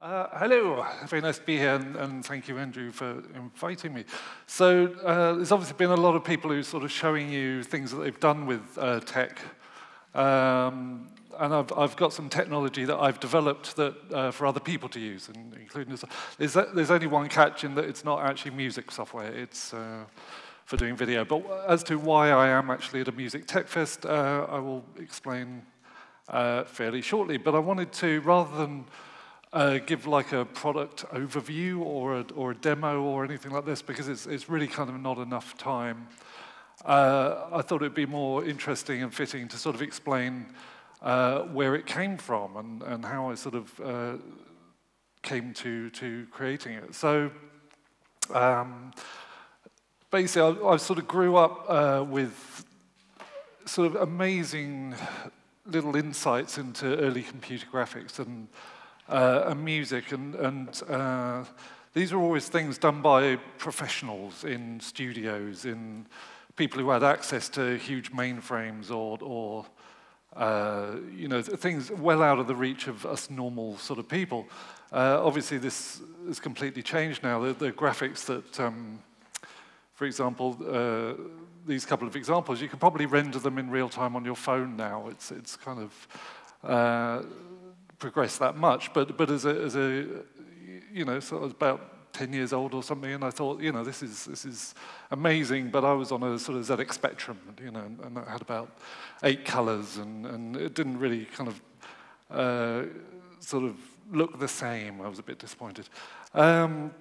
Hello, very nice to be here, and thank you, Andrew, for inviting me. So there's obviously been a lot of people who are sort of showing you things that they've done with tech. And I've got some technology that I've developed that for other people to use, including this. There's only one catch in that it's not actually music software, it's for doing video. But as to why I am actually at a music tech fest, I will explain fairly shortly. But I wanted to, rather than give like a product overview or a demo or anything like this, because it's really kind of not enough time. I thought it'd be more interesting and fitting to sort of explain where it came from and how I sort of came to creating it. So basically, I sort of grew up with sort of amazing little insights into early computer graphics and music, and these were always things done by professionals in studios, in people who had access to huge mainframes or you know, things well out of the reach of us normal sort of people. Obviously, this has completely changed now. The graphics that, for example, these couple of examples, you can probably render them in real time on your phone now. It's kind of progressed that much, but as a you know, so I was about 10 years old or something, and I thought, you know, this is amazing. But I was on a sort of ZX Spectrum, you know, and it had about 8 colors, and it didn't really kind of sort of look the same. I was a bit disappointed. And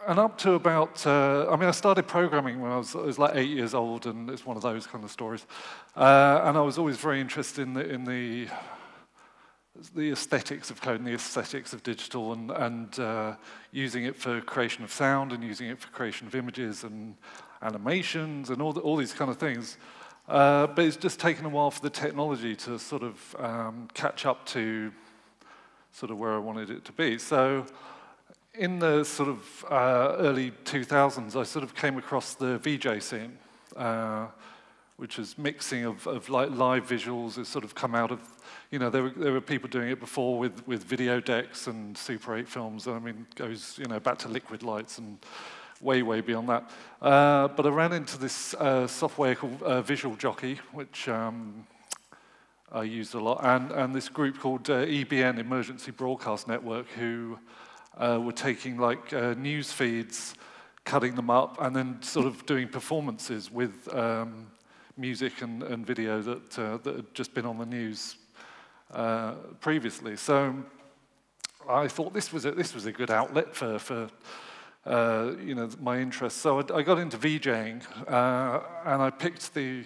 up to about, I mean, I started programming when I was like 8 years old, and it's one of those kind of stories. And I was always very interested in the aesthetics of code and the aesthetics of digital, and using it for creation of sound and using it for creation of images and animations and all these kind of things. But it's just taken a while for the technology to sort of catch up to sort of where I wanted it to be. So in the sort of early 2000s, I sort of came across the VJ scene, which is mixing of like live visuals. It's sort of come out of, you know, there were people doing it before with video decks and Super 8 films. I mean, it goes, you know, back to liquid lights and way beyond that. But I ran into this software called Visual Jockey, which I used a lot, and this group called EBN, Emergency Broadcast Network, who were taking like news feeds, cutting them up, and then sort of doing performances with music and video that had just been on the news previously. So I thought this was a good outlet for you know, my interest. So I got into VJing, and I picked the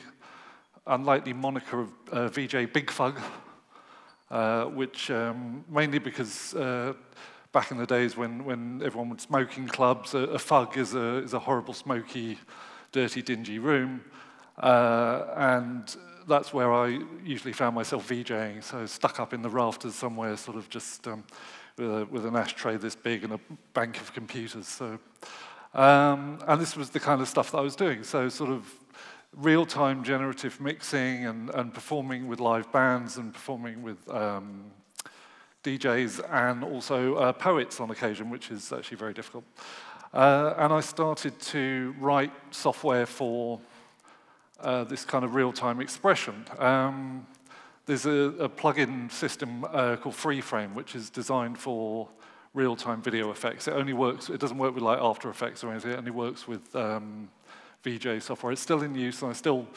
unlikely moniker of VJ Big Fug, which mainly because back in the days when everyone would smoke in clubs, a fug is a horrible, smoky, dirty, dingy room. And that's where I usually found myself VJing, so stuck up in the rafters somewhere, sort of just with an ashtray this big and a bank of computers. So, and this was the kind of stuff that I was doing, so sort of real-time generative mixing and performing with live bands and performing with DJs and also poets on occasion, which is actually very difficult. And I started to write software for this kind of real-time expression. There's a plug-in system called Freeframe, which is designed for real-time video effects. It only works, it doesn't work with like After Effects or anything, it only works with VJ software. It's still in use, and I still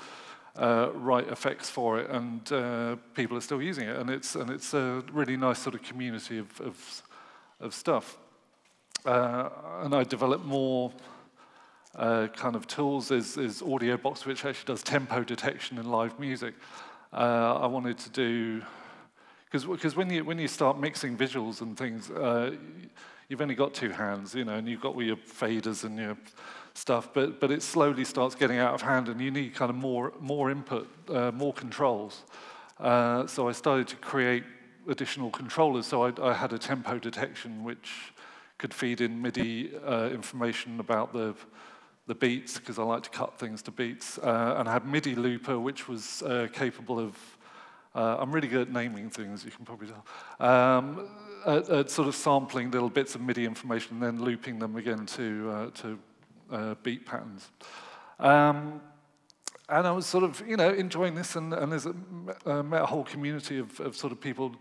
write effects for it, and people are still using it, and it's a really nice sort of community of stuff. And I developed more kind of tools. There's Audio Box, which actually does tempo detection in live music. I wanted to do, because when you start mixing visuals and things, you've only got 2 hands, you know, and you've got all your faders and your stuff, but it slowly starts getting out of hand, and you need kind of more input, more controls. So I started to create additional controllers. So I had a tempo detection, which could feed in MIDI information about the beats, because I like to cut things to beats, and I had MIDI looper, which was capable of I'm really good at naming things, you can probably tell. At sort of sampling little bits of MIDI information and then looping them again to beat patterns. And I was sort of, enjoying this, and there's met a whole community of sort of people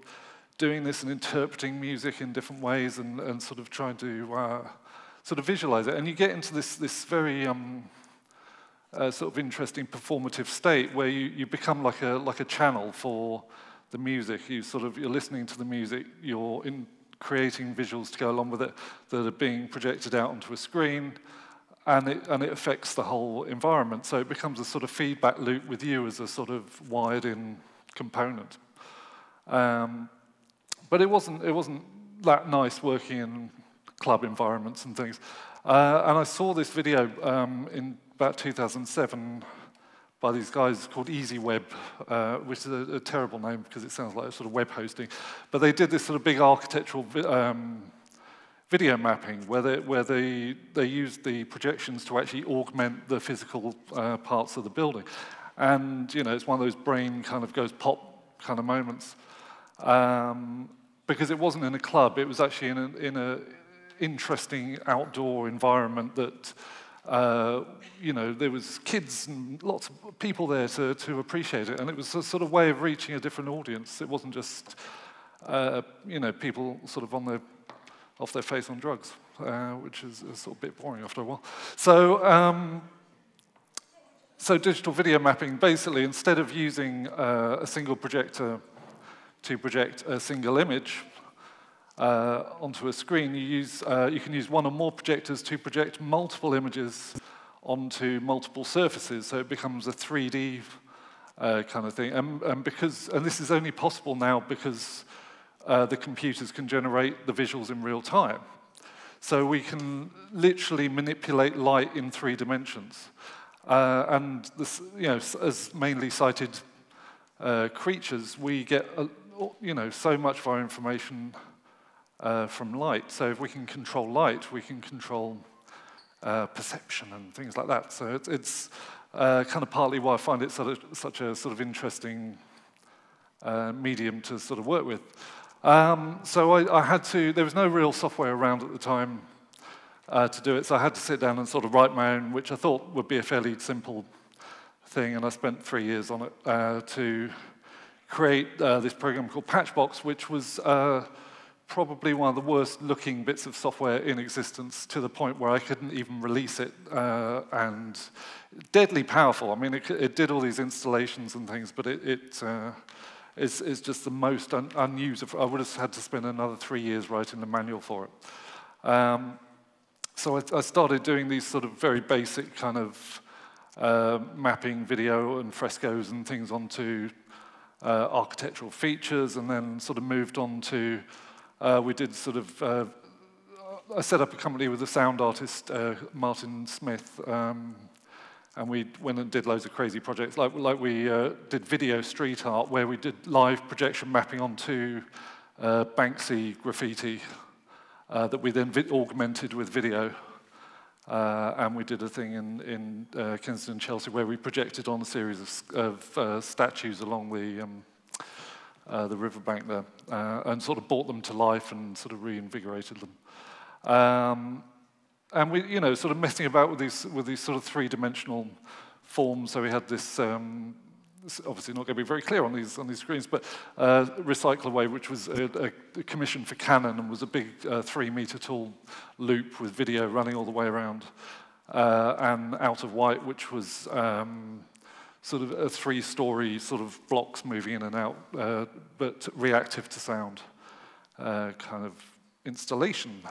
doing this and interpreting music in different ways and sort of trying to sort of visualize it. And you get into this very sort of interesting performative state where you become like a channel for the music. You're listening to the music, you're creating visuals to go along with it that are being projected out onto a screen, and it affects the whole environment. So it becomes a sort of feedback loop with you as a sort of wired-in component. But it wasn't that nice working in club environments and things. And I saw this video in about 2007 by these guys called EasyWeb, which is a terrible name because it sounds like a sort of web hosting. But they did this sort of big architectural video mapping where they used the projections to actually augment the physical parts of the building. And it's one of those brain kind of goes pop kind of moments. Because it wasn't in a club, it was actually in an interesting outdoor environment that there was kids and lots of people there to appreciate it, and it was a sort of way of reaching a different audience. It wasn't just people sort of off their face on drugs, which is sort of a bit boring after a while. So digital video mapping, basically, instead of using a single projector to project a single image onto a screen, you can use one or more projectors to project multiple images onto multiple surfaces, so it becomes a 3D kind of thing. And this is only possible now because the computers can generate the visuals in real time. So we can literally manipulate light in 3 dimensions. And this, as mainly sighted creatures, we get so much of our information from light. So if we can control light, we can control perception and things like that. So it's kind of partly why I find it such a sort of interesting medium to sort of work with. So I had to, there was no real software around at the time to do it, so I had to sit down and sort of write my own, which I thought would be a fairly simple thing, and I spent 3 years on it to create this program called Patchbox, which was probably one of the worst looking bits of software in existence, to the point where I couldn't even release it, and deadly powerful. I mean, it did all these installations and things, but it's just the most unusable. I would have had to spend another 3 years writing the manual for it. So I started doing these sort of very basic kind of mapping video and frescoes and things onto architectural features, and then sort of moved on to, we did sort of, I set up a company with a sound artist, Martin Smith, and we went and did loads of crazy projects, like we did video street art, where we did live projection mapping onto Banksy graffiti that we then augmented with video. And we did a thing in Kensington, Chelsea, where we projected on a series of statues along the riverbank there, and sort of brought them to life and sort of reinvigorated them. And we, sort of messing about with these sort of 3-dimensional forms. So we had this, obviously not going to be very clear on these screens, but Recyclaway, which was a commission for Canon, and was a big 3-meter tall loop with video running all the way around. And Out of White, which was sort of a 3-story sort of blocks moving in and out, but reactive to sound kind of installation.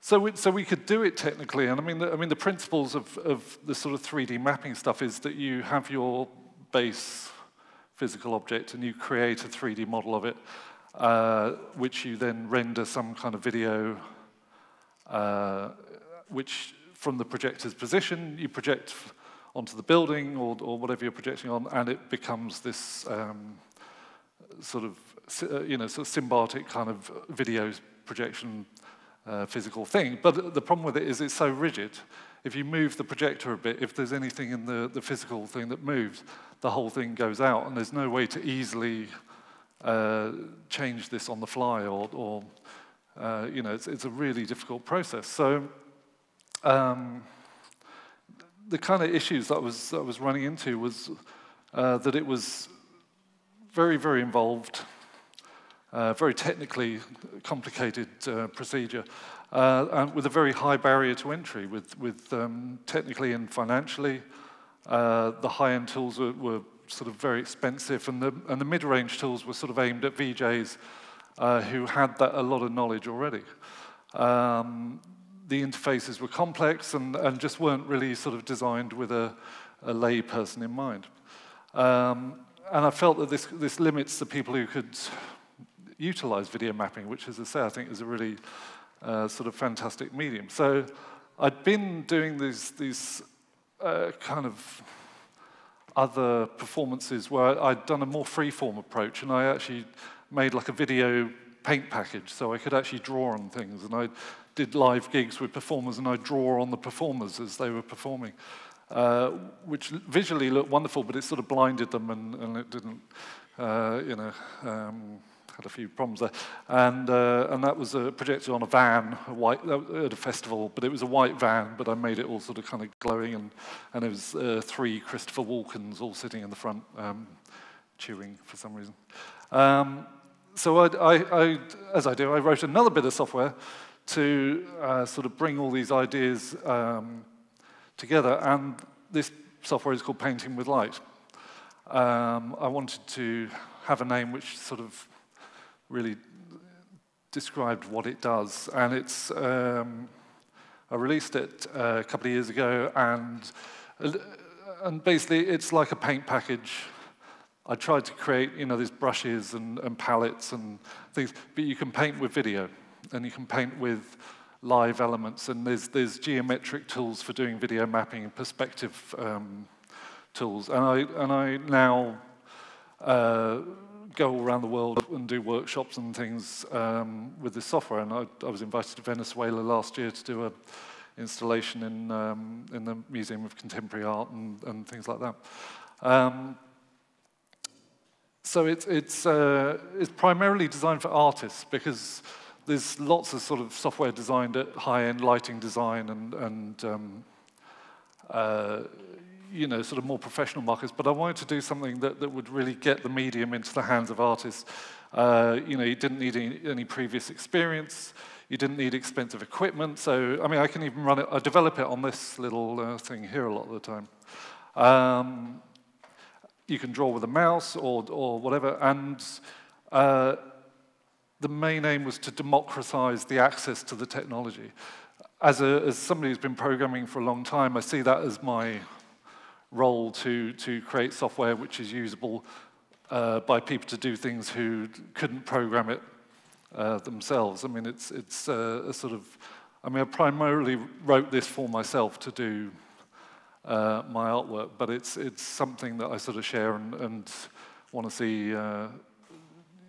So we could do it technically, and I mean the principles of the sort of 3D mapping stuff is that you have your base physical object and you create a 3D model of it, which you then render some kind of video, which from the projector's position you project onto the building or whatever you're projecting on, and it becomes this sort of symbiotic kind of video projection. Physical thing, but the problem with it is it's so rigid. if you move the projector a bit, if there's anything in the physical thing that moves, the whole thing goes out, and there's no way to easily change this on the fly, or you know, it's a really difficult process. So the kind of issues that I was running into was that it was very, very involved, very technically complicated procedure, and with a very high barrier to entry, with technically and financially. The high-end tools were sort of very expensive, and the mid-range tools were sort of aimed at VJs who had a lot of knowledge already. The interfaces were complex and just weren't really sort of designed with a lay person in mind. And I felt that this limits the people who could utilize video mapping, which, as I say, I think is a really sort of fantastic medium. So I'd been doing these kind of other performances where I'd done a more free-form approach, and I actually made like a video paint package, so I could actually draw on things, and I did live gigs with performers, and I'd draw on the performers as they were performing, which visually looked wonderful, but it sort of blinded them, and it didn't, you know, had a few problems there. And that was projected on a van, at a festival, but it was a white van, but I made it all sort of kind of glowing, and it was 3 Christopher Walkens all sitting in the front, chewing for some reason. So as I do, I wrote another bit of software to sort of bring all these ideas together, and this software is called Painting with Light. I wanted to have a name which sort of really described what it does, and it's I released it a couple of years ago, and basically it's like a paint package. I tried to create, you know, these brushes and palettes and things, but you can paint with video, and you can paint with live elements, and there's geometric tools for doing video mapping and perspective tools, and I now go all around the world and do workshops and things with this software, and I was invited to Venezuela last year to do an installation in the Museum of Contemporary Art and things like that. So it's primarily designed for artists, because there's lots of sort of software designed at high-end lighting design and you know, sort of more professional markets. But I wanted to do something that would really get the medium into the hands of artists. You know, you didn't need any previous experience. You didn't need expensive equipment. So, I mean, I can even run it. I develop it on this little thing here a lot of the time. You can draw with a mouse or whatever, and the main aim was to democratize the access to the technology. As somebody who's been programming for a long time, I see that as my role to create software which is usable by people to do things who couldn't program it themselves. I mean, it's a sort of, I mean, I primarily wrote this for myself to do my artwork, but it's something that I sort of share and want to see,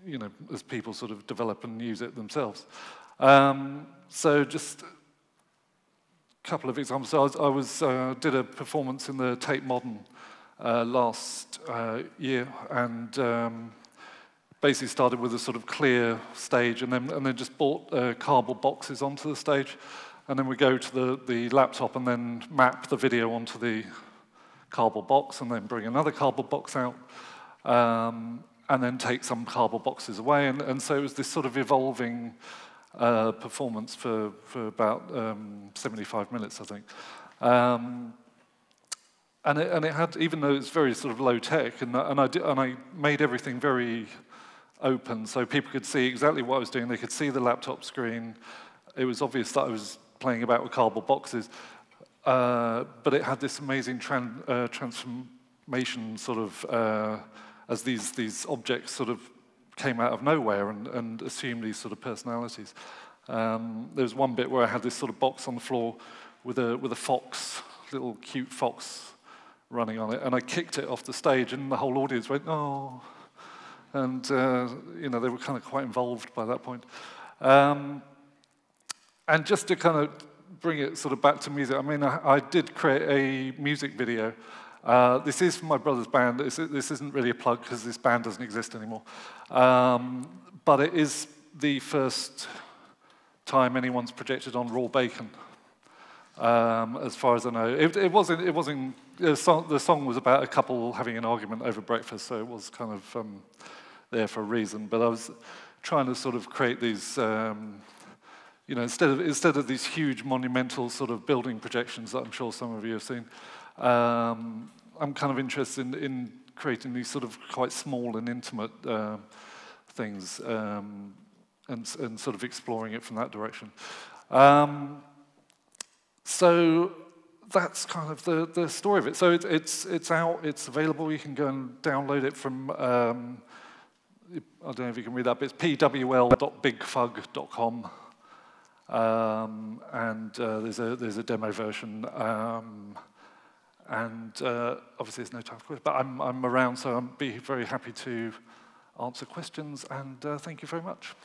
you know, as people sort of develop and use it themselves. So just a couple of examples. So I did a performance in the Tate Modern last year, and basically started with a sort of clear stage, and then just brought cardboard boxes onto the stage. And then we go to the laptop and then map the video onto the cardboard box, and then bring another cardboard box out, and then take some cardboard boxes away. And so it was this sort of evolving performance for about 75 minutes, I think. And it had, even though it's very sort of low tech, and I made everything very open, so people could see exactly what I was doing. They could see the laptop screen. It was obvious that I was playing about with cardboard boxes, but it had this amazing transformation sort of as these objects sort of came out of nowhere and assumed these sort of personalities. There was one bit where I had this sort of box on the floor with a fox, little cute fox running on it, and I kicked it off the stage, and the whole audience went, "Oh," and you know, they were kind of quite involved by that point. And just to kind of bring it sort of back to music, I mean, I did create a music video. This is from my brother's band. This isn't really a plug because this band doesn't exist anymore. But it is the first time anyone's projected on raw bacon, as far as I know. It wasn't. The song was about a couple having an argument over breakfast, so it was kind of there for a reason. But I was trying to sort of create these. You know, instead of these huge monumental sort of building projections that I'm sure some of you have seen, I'm kind of interested in creating these sort of quite small and intimate things, and sort of exploring it from that direction. So that's kind of the story of it. So it's out, it's available. You can go and download it from. I don't know if you can read that, but it's pwl.bigfug.com. And there's a demo version, and obviously there's no time for questions, but I'm around, so I'll be very happy to answer questions, and thank you very much.